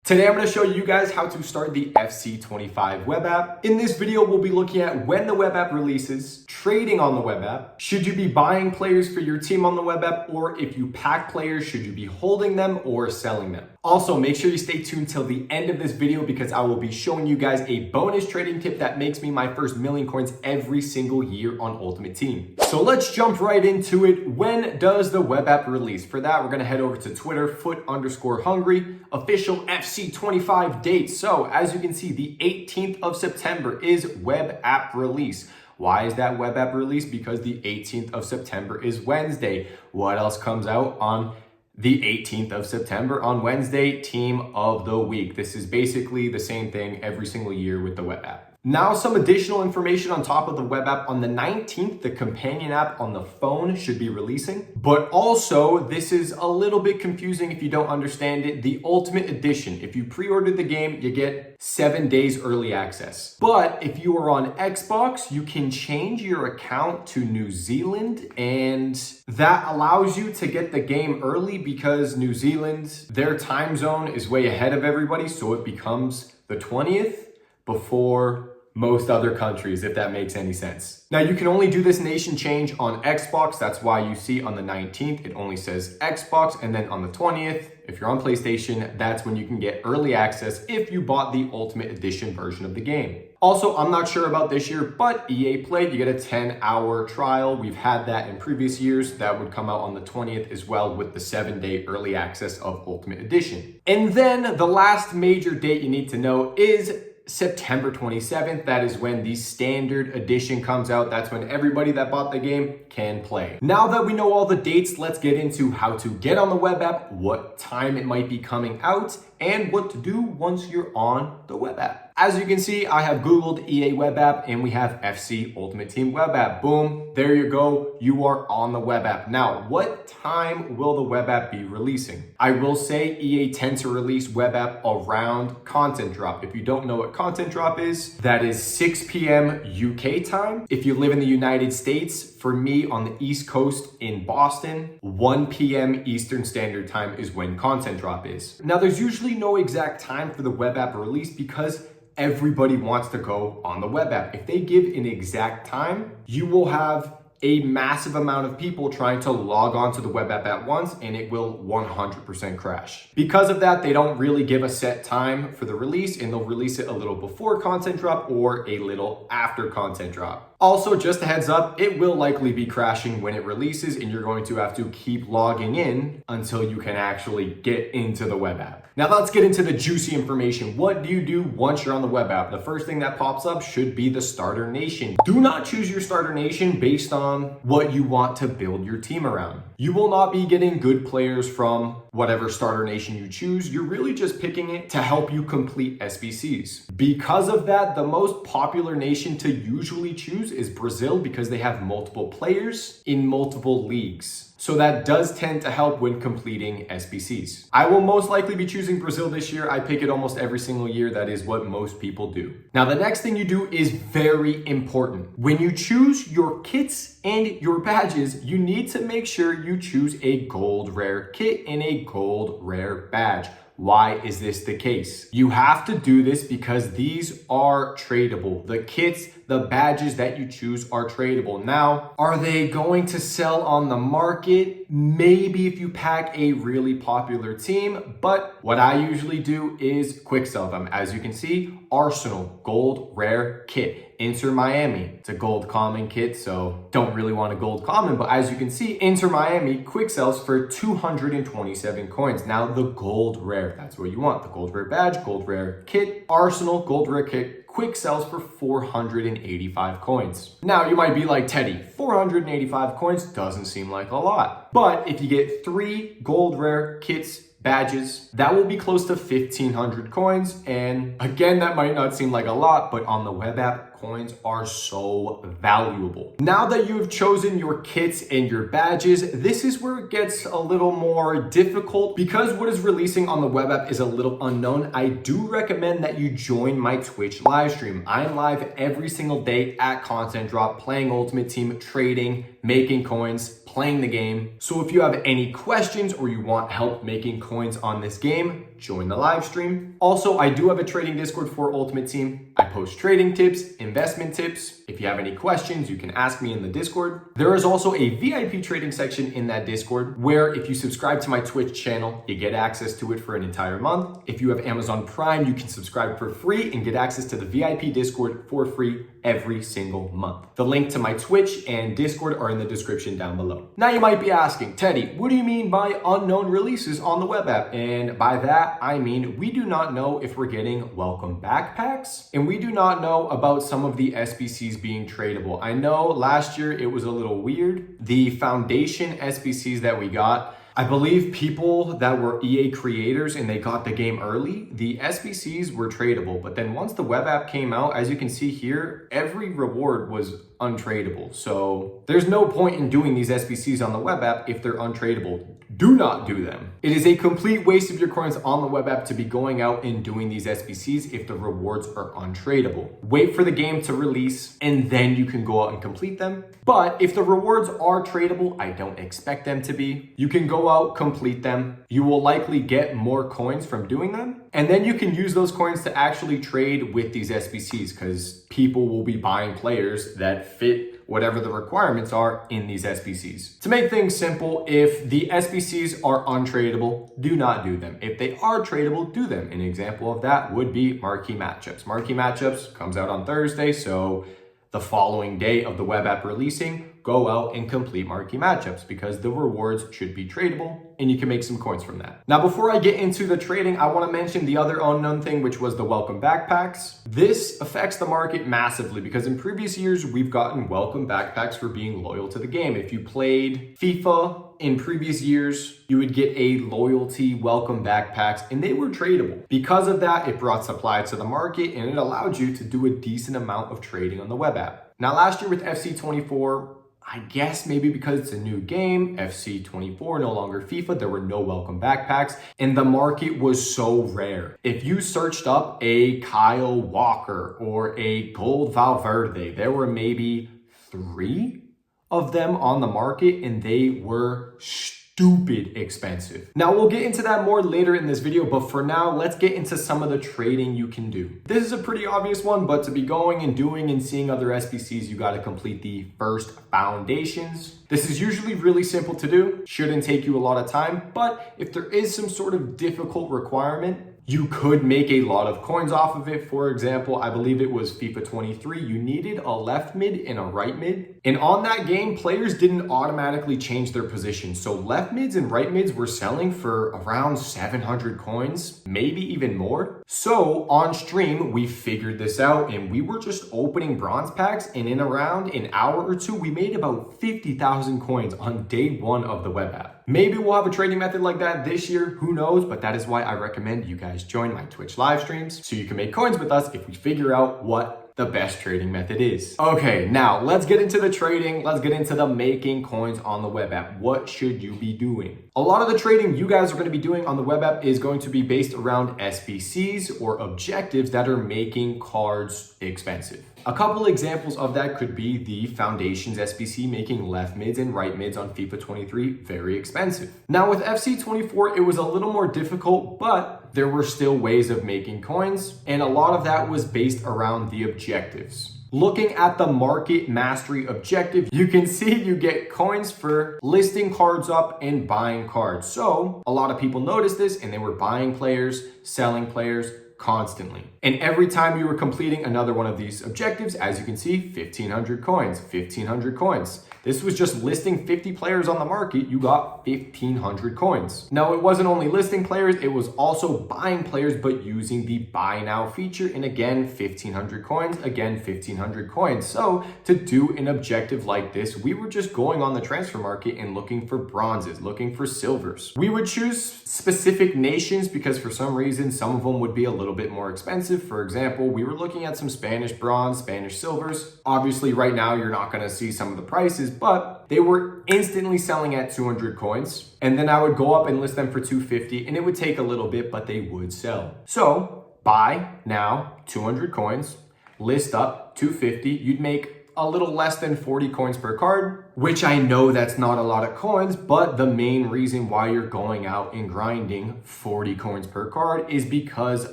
Today I'm going to show you guys how to start the EAFC25 web app. In this video, we'll be looking at when the web app releases, trading on the web app, should you be buying players for your team on the web app, or if you pack players, should you be holding them or selling them? Also, make sure you stay tuned till the end of this video because I will be showing you guys a bonus trading tip that makes me my first million coins every single year on Ultimate Team. So let's jump right into it. When does the web app release? For that, we're going to head over to Twitter, _Hungry, official FC25 date. So as you can see, the 18th of September is web app release. Why is that web app release? Because the 18th of September is Wednesday. What else comes out on the 18th of September? On Wednesday, team of the week. This is basically the same thing every single year with the web app. Now, some additional information on top of the web app. On the 19th, the companion app on the phone should be releasing. But also, this is a little bit confusing if you don't understand it. The Ultimate Edition, if you pre-ordered the game, you get 7 days early access. But if you are on Xbox, you can change your account to New Zealand, and that allows you to get the game early because New Zealand, their time zone is way ahead of everybody, so it becomes the 20th before most other countries, if that makes any sense. Now, you can only do this nation change on Xbox. That's why you see on the 19th, it only says Xbox. And then on the 20th, if you're on PlayStation, that's when you can get early access if you bought the Ultimate Edition version of the game. Also, I'm not sure about this year, but EA Play, you get a 10-hour trial. We've had that in previous years. That would come out on the 20th as well with the 7-day early access of Ultimate Edition. And then the last major date you need to know is September 27th. That is when the standard edition comes out. That's when everybody that bought the game can play. Now that we know all the dates, let's get into how to get on the web app, what time it might be coming out, and what to do once you're on the web app. As you can see, I have Googled EA web app and we have FC Ultimate Team web app. Boom, there you go. You are on the web app. Now, what time will the web app be releasing? I will say EA tends to release web app around content drop. If you don't know what content drop is, that is 6 p.m. UK time. If you live in the United States, for me on the East Coast in Boston, 1 p.m. Eastern Standard Time is when content drop is. Now, there's usually no exact time for the web app release because everybody wants to go on the web app. If they give an exact time, you will have a massive amount of people trying to log on to the web app at once, and it will 100% crash. Because of that, they don't really give a set time for the release, and they'll release it a little before content drop or a little after content drop. Also, just a heads up, it will likely be crashing when it releases, and you're going to have to keep logging in until you can actually get into the web app. Now let's get into the juicy information. What do you do once you're on the web app? The first thing that pops up should be the starter nation. Do not choose your starter nation based on what you want to build your team around. You will not be getting good players from whatever starter nation you choose. You're really just picking it to help you complete SBCs. Because of that, the most popular nation to usually choose is Brazil because they have multiple players in multiple leagues. So that does tend to help when completing SBCs. I will most likely be choosing Brazil this year. I pick it almost every single year. That is what most people do. Now, the next thing you do is very important. When you choose your kits and your badges, you need to make sure you choose a gold rare kit and a gold rare badge. Why is this the case? You have to do this because these are tradable. The kits, the badges that you choose are tradable. Now, are they going to sell on the market? Maybe if you pack a really popular team, but what I usually do is quick sell them. As you can see, Arsenal, gold rare kit. Inter Miami, it's a gold common kit, so don't really want a gold common, but as you can see, Inter Miami quick sells for 227 coins. Now the gold rare, that's what you want. The gold rare badge, gold rare kit, Arsenal, gold rare kit, quick sells for 485 coins. Now you might be like, Teddy, 485 coins doesn't seem like a lot. But if you get 3 gold rare kits, badges, that will be close to 1,500 coins. And again, that might not seem like a lot, but on the web app, coins are so valuable. Now that you have chosen your kits and your badges, this is where it gets a little more difficult because what is releasing on the web app is a little unknown. I do recommend that you join my Twitch live stream. I'm live every single day at content drop, playing Ultimate Team, trading, making coins, playing the game. So if you have any questions or you want help making coins on this game, join the live stream. Also, I do have a trading Discord for Ultimate Team. I post trading tips, investment tips. If you have any questions, you can ask me in the Discord. There is also a VIP trading section in that Discord where if you subscribe to my Twitch channel, you get access to it for an entire month. If you have Amazon Prime, you can subscribe for free and get access to the VIP Discord for free every single month. The link to my Twitch and Discord are in the description down below. Now you might be asking, Teddy, what do you mean by unknown releases on the web app? And by that, I mean, we do not know if we're getting welcome backpacks, and we do not know about some of the SBCs being tradable. I know last year it was a little weird. The foundation SBCs that we got, I believe people that were EA creators and they got the game early, the SBCs were tradable. But then once the web app came out, as you can see here, every reward was untradeable. So there's no point in doing these SBCs on the web app if they're untradeable. Do not do them. It is a complete waste of your coins on the web app to be going out and doing these SBCs if the rewards are untradeable. Wait for the game to release and then you can go out and complete them. But if the rewards are tradable, I don't expect them to be. You can go out, complete them. You will likely get more coins from doing them. And then you can use those coins to actually trade with these SBCs because people will be buying players that fit whatever the requirements are in these SBCs. To make things simple, if the SBCs are untradeable, do not do them. If they are tradable, do them. An example of that would be marquee matchups. Marquee matchups comes out on Thursday, so the following day of the web app releasing, go out and complete marquee matchups because the rewards should be tradable and you can make some coins from that. Now, before I get into the trading, I want to mention the other unknown thing, which was the welcome backpacks. This affects the market massively because in previous years, we've gotten welcome backpacks for being loyal to the game. If you played FIFA in previous years, you would get a loyalty welcome backpacks and they were tradable. Because of that, it brought supply to the market and it allowed you to do a decent amount of trading on the web app. Now, last year with FC24, I guess maybe because it's a new game, FC24, no longer FIFA, there were no welcome backpacks, and the market was so rare. If you searched up a Kyle Walker or a Gold Valverde, there were maybe 3 of them on the market, and they were stupid expensive. Now, we'll get into that more later in this video, but for now, let's get into some of the trading you can do. This is a pretty obvious one, but to be going and doing and seeing other SBCs, you got to complete the first foundations. This is usually really simple to do, shouldn't take you a lot of time, but if there is some sort of difficult requirement, you could make a lot of coins off of it. For example, I believe it was FIFA 23. You needed a left mid and a right mid. And on that game, players didn't automatically change their position. So left mids and right mids were selling for around 700 coins, maybe even more. So on stream, we figured this out and we were just opening bronze packs. And in around an hour or two, we made about 50,000 coins on day 1 of the web app. Maybe we'll have a trading method like that this year, who knows? But that is why I recommend you guys join my Twitch live streams so you can make coins with us if we figure out what the best trading method is. Okay, now let's get into the trading. Let's get into the making coins on the web app. What should you be doing? A lot of the trading you guys are going to be doing on the web app is going to be based around SBCs or objectives that are making cards expensive. A couple examples of that could be the Foundations SBC making left mids and right mids on FIFA 23 very expensive. Now with FC24, it was a little more difficult, but there were still ways of making coins, and a lot of that was based around the objectives. Looking at the market mastery objective, you can see you get coins for listing cards up and buying cards. So a lot of people noticed this and they were buying players, selling players constantly. And every time you were completing another one of these objectives, as you can see, 1,500 coins, 1,500 coins. This was just listing 50 players on the market, you got 1,500 coins. Now, it wasn't only listing players, it was also buying players, but using the buy now feature. And again, 1,500 coins, again, 1,500 coins. So to do an objective like this, we were just going on the transfer market and looking for bronzes, looking for silvers. We would choose specific nations because for some reason, some of them would be a little bit more expensive. For example, we were looking at some Spanish bronze, Spanish silvers. Obviously, right now, you're not going to see some of the prices, but they were instantly selling at 200 coins. And then I would go up and list them for 250, and it would take a little bit, but they would sell. So buy now, 200 coins, list up 250. You'd make a little less than 40 coins per card. which I know that's not a lot of coins, but the main reason why you're going out and grinding 40 coins per card is because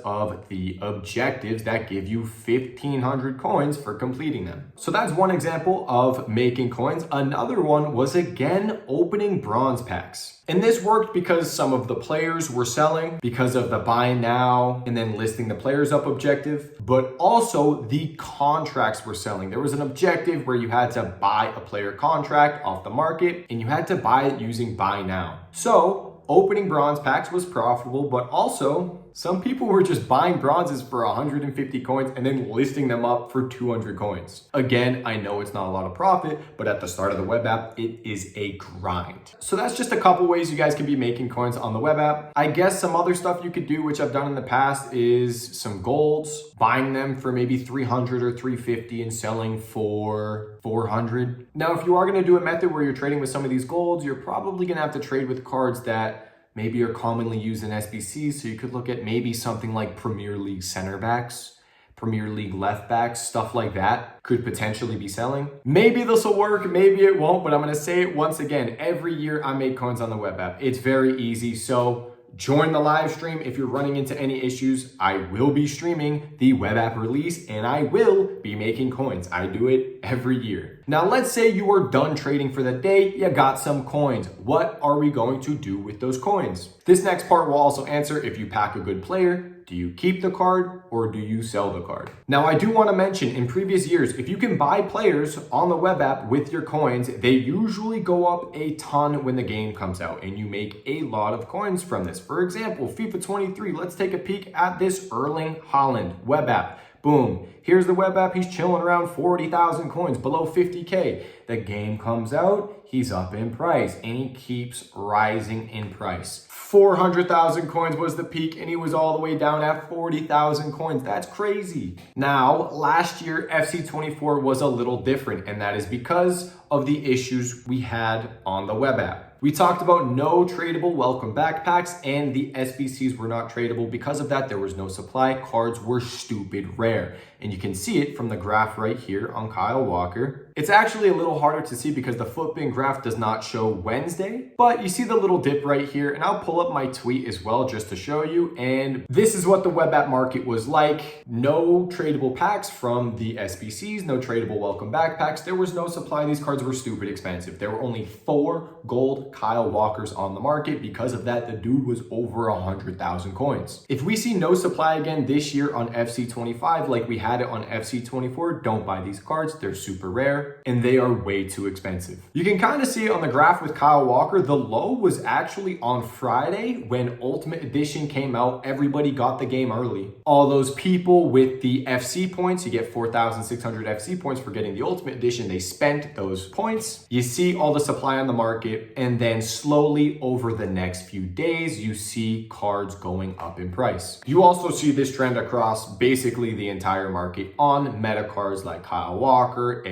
of the objectives that give you 1,500 coins for completing them. So that's one example of making coins. Another one was, again, opening bronze packs. And this worked because some of the players were selling because of the buy now and then listing the players up objective, but also the contracts were selling. There was an objective where you had to buy a player contract off the market and you had to buy it using buy now. So opening bronze packs was profitable, but also some people were just buying bronzes for 150 coins and then listing them up for 200 coins. Again, I know it's not a lot of profit, but at the start of the web app, it is a grind. So that's just a couple ways you guys can be making coins on the web app. I guess some other stuff you could do, which I've done in the past, is some golds, buying them for maybe 300 or 350 and selling for 400. Now, if you are going to do a method where you're trading with some of these golds, you're probably going to have to trade with cards that maybe are commonly used in SBCs. So you could look at maybe something like Premier League center backs, Premier League left backs, stuff like that could potentially be selling. Maybe this will work, maybe it won't, but I'm gonna say it once again. Every year I make coins on the web app. It's very easy. So join the live stream. If you're running into any issues, I will be streaming the web app release and I will be making coins. I do it every year. Now, let's say you are done trading for the day, you got some coins. What are we going to do with those coins? This next part will also answer if you pack a good player. Do you keep the card or do you sell the card? Now, I do want to mention in previous years, if you can buy players on the web app with your coins, they usually go up a ton when the game comes out and you make a lot of coins from this. For example, FIFA 23, let's take a peek at this Erling Haaland web app. Boom, here's the web app. He's chilling around 40,000 coins, below 50K. The game comes out, he's up in price and he keeps rising in price. 400,000 coins was the peak and he was all the way down at 40,000 coins. That's crazy. Now, last year, FC24 was a little different, and that is because of the issues we had on the web app. We talked about no tradable welcome backpacks and the SBCs were not tradable. Because of that, there was no supply. Cards were stupid rare. And you can see it from the graph right here on Kyle Walker. It's actually a little harder to see because the FootBin graph does not show Wednesday, but you see the little dip right here, and I'll pull up my tweet as well just to show you. And this is what the web app market was like. No tradable packs from the SBCs, no tradable welcome backpacks. There was no supply. These cards were stupid expensive. There were only 4 gold Kyle Walkers on the market. Because of that, the dude was over 100,000 coins. If we see no supply again this year on FC25 like we had it on FC24, don't buy these cards. They're super rare and they are way too expensive. You can kind of see it on the graph with Kyle Walker. The low was actually on Friday when Ultimate Edition came out. Everybody got the game early. All those people with the FC points, you get 4,600 FC points for getting the Ultimate Edition. They spent those points. You see all the supply on the market, and then slowly over the next few days, you see cards going up in price. You also see this trend across basically the entire market on meta cards like Kyle Walker,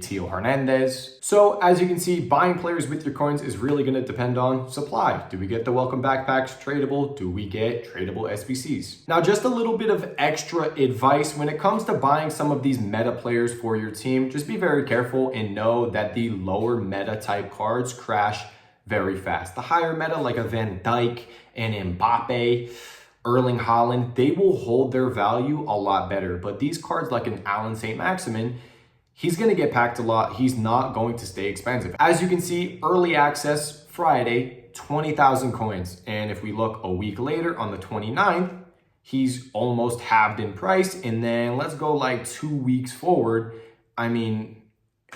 Theo Hernandez. So as you can see, buying players with your coins is really going to depend on supply. Do we get the welcome backpacks tradable? Do we get tradable SBCs? Now, just a little bit of extra advice when it comes to buying some of these meta players for your team. Just be very careful and know that the lower meta type cards crash very fast. The higher meta, like a Van Dijk and Mbappe, Erling Haaland, they will hold their value a lot better. But these cards like an Alan St. Maximin, he's going to get packed a lot. He's not going to stay expensive. As you can see, early access Friday, 20,000 coins. And if we look a week later on the 29th, he's almost halved in price. And then let's go like 2 weeks forward. I mean,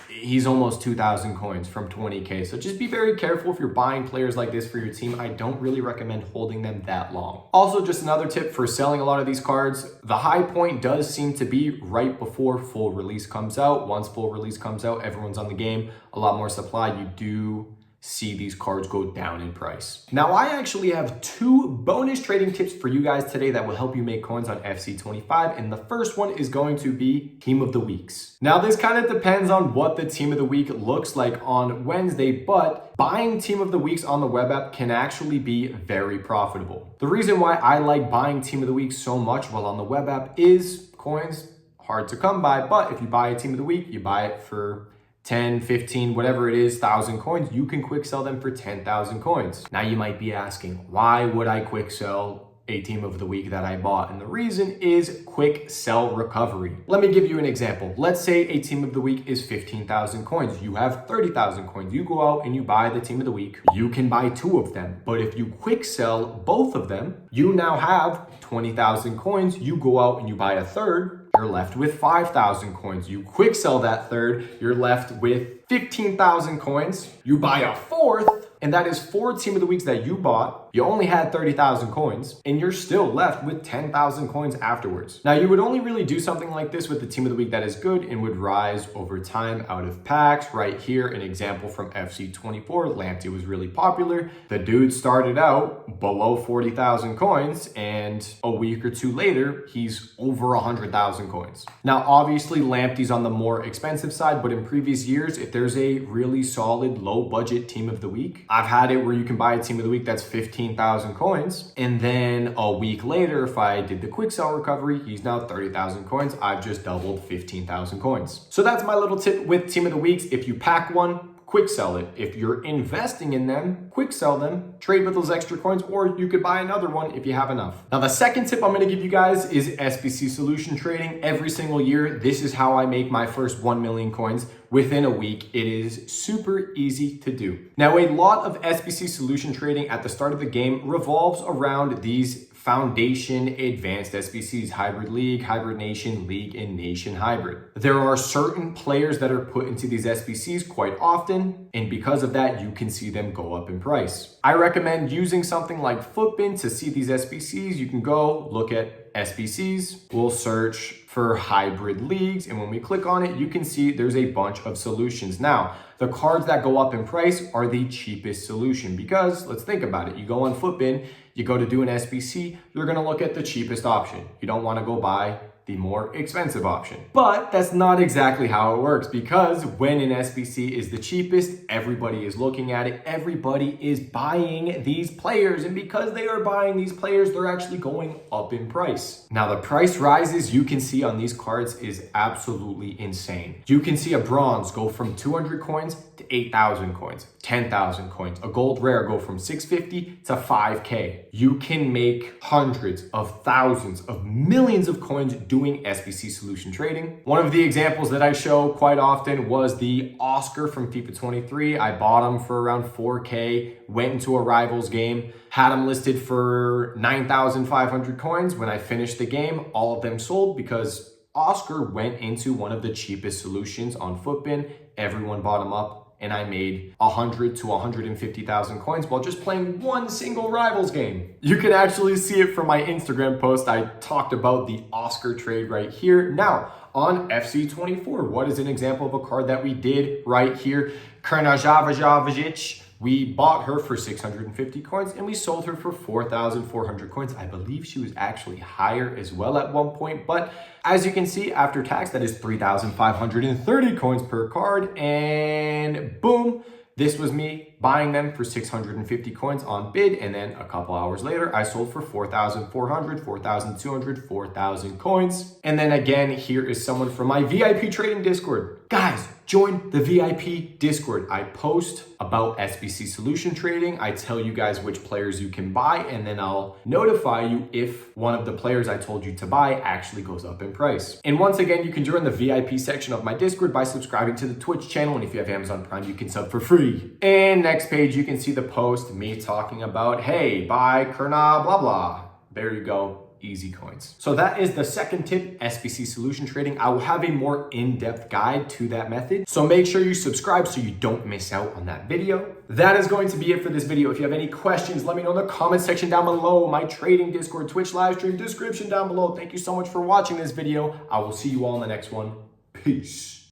he's almost 2,000 coins from 20K. So just be very careful if you're buying players like this for your team. I don't really recommend holding them that long. Also, just another tip for selling a lot of these cards, the high point does seem to be right before full release comes out. Once full release comes out, everyone's on the game, a lot more supply. You do see these cards go down in price. Now, I actually have 2 bonus trading tips for you guys today that will help you make coins on FC25. And the first one is going to be Team of the Weeks. Now, this kind of depends on what the Team of the Week looks like on Wednesday, but buying Team of the Weeks on the web app can actually be very profitable. The reason why I like buying Team of the Week so much while on the web app is coins hard to come by, but if you buy a Team of the Week, you buy it for 10, 15, whatever it is, 1,000 coins, you can quick sell them for 10,000 coins. Now you might be asking, why would I quick sell a team of the week that I bought? And the reason is quick sell recovery. Let me give you an example. Let's say a team of the week is 15,000 coins. You have 30,000 coins. You go out and you buy the team of the week. You can buy 2 of them. But if you quick sell both of them, you now have 20,000 coins. You go out and you buy a third. You're left with 5,000 coins. You quick sell that third. You're left with 15,000 coins. You buy a fourth. And that is 4 team of the weeks that you bought. You only had 30,000 coins and you're still left with 10,000 coins afterwards. Now you would only really do something like this with the team of the week that is good and would rise over time out of packs. Right here, an example from FC24, Lamptey was really popular. The dude started out below 40,000 coins and a week or 2 later, he's over 100,000 coins. Now, obviously Lamptey's on the more expensive side, but in previous years, if there's a really solid low budget team of the week, I've had it where you can buy a team of the week that's 15,000 coins. And then a week later, if I did the quick sell recovery, he's now 30,000 coins. I've just doubled 15,000 coins. So that's my little tip with team of the weeks. If you pack one, quick sell it. If you're investing in them, quick sell them, trade with those extra coins, or you could buy another one if you have enough. Now, the second tip I'm gonna give you guys is SBC solution trading. Every single year, this is how I make my first 1 million coins within a week. It is super easy to do. Now, a lot of SBC solution trading at the start of the game revolves around these Foundation, Advanced SBCs, Hybrid League, Hybrid Nation, League, and Nation Hybrid. There are certain players that are put into these SBCs quite often, and because of that, you can see them go up in price. I recommend using something like Footbin to see these SBCs. You can go look at SBCs, we'll search for hybrid leagues, and when we click on it, you can see there's a bunch of solutions. Now, the cards that go up in price are the cheapest solution because let's think about it. You go on Footbin, you go to do an SBC, you're gonna look at the cheapest option. You don't wanna go buy the more expensive option. But that's not exactly how it works because when an SBC is the cheapest, everybody is looking at it. Everybody is buying these players. And because they are buying these players, they're actually going up in price. Now the price rises you can see on these cards is absolutely insane. You can see a bronze go from 200 coins to 8,000 coins, 10,000 coins. A gold rare go from 650 to 5K. You can make hundreds of thousands of millions of coins doing SBC solution trading. One of the examples that I show quite often was the Oscar from FIFA 23. I bought him for around 4K, went into a Rivals game, had him listed for 9,500 coins. When I finished the game, all of them sold because Oscar went into one of the cheapest solutions on Footbin. Everyone bought him up, and I made 100 to 150,000 coins while just playing one single Rivals game. You can actually see it from my Instagram post. I talked about the Oscar trade right here. Now, on FC24, what is an example of a card that we did right here? Krnjavajovic. We bought her for 650 coins and we sold her for 4,400 coins. I believe she was actually higher as well at one point, but as you can see, after tax, that is 3,530 coins per card, and boom, this was me buying them for 650 coins on bid, and then a couple hours later, I sold for 4,400, 4,200, 4,000 coins. And then again, here is someone from my VIP trading Discord. Guys, join the VIP Discord. I post about SBC solution trading. I tell you guys which players you can buy, and then I'll notify you if one of the players I told you to buy actually goes up in price. And once again, you can join the VIP section of my Discord by subscribing to the Twitch channel. And if you have Amazon Prime, you can sub for free. And next page, you can see the post, me talking about, hey, buy Krna, blah, blah. There you go. Easy coins. So that is the second tip, SBC solution trading. I will have a more in-depth guide to that method. So make sure you subscribe so you don't miss out on that video. That is going to be it for this video. If you have any questions, let me know in the comment section down below. My trading Discord, Twitch live stream description down below. Thank you so much for watching this video. I will see you all in the next one. Peace.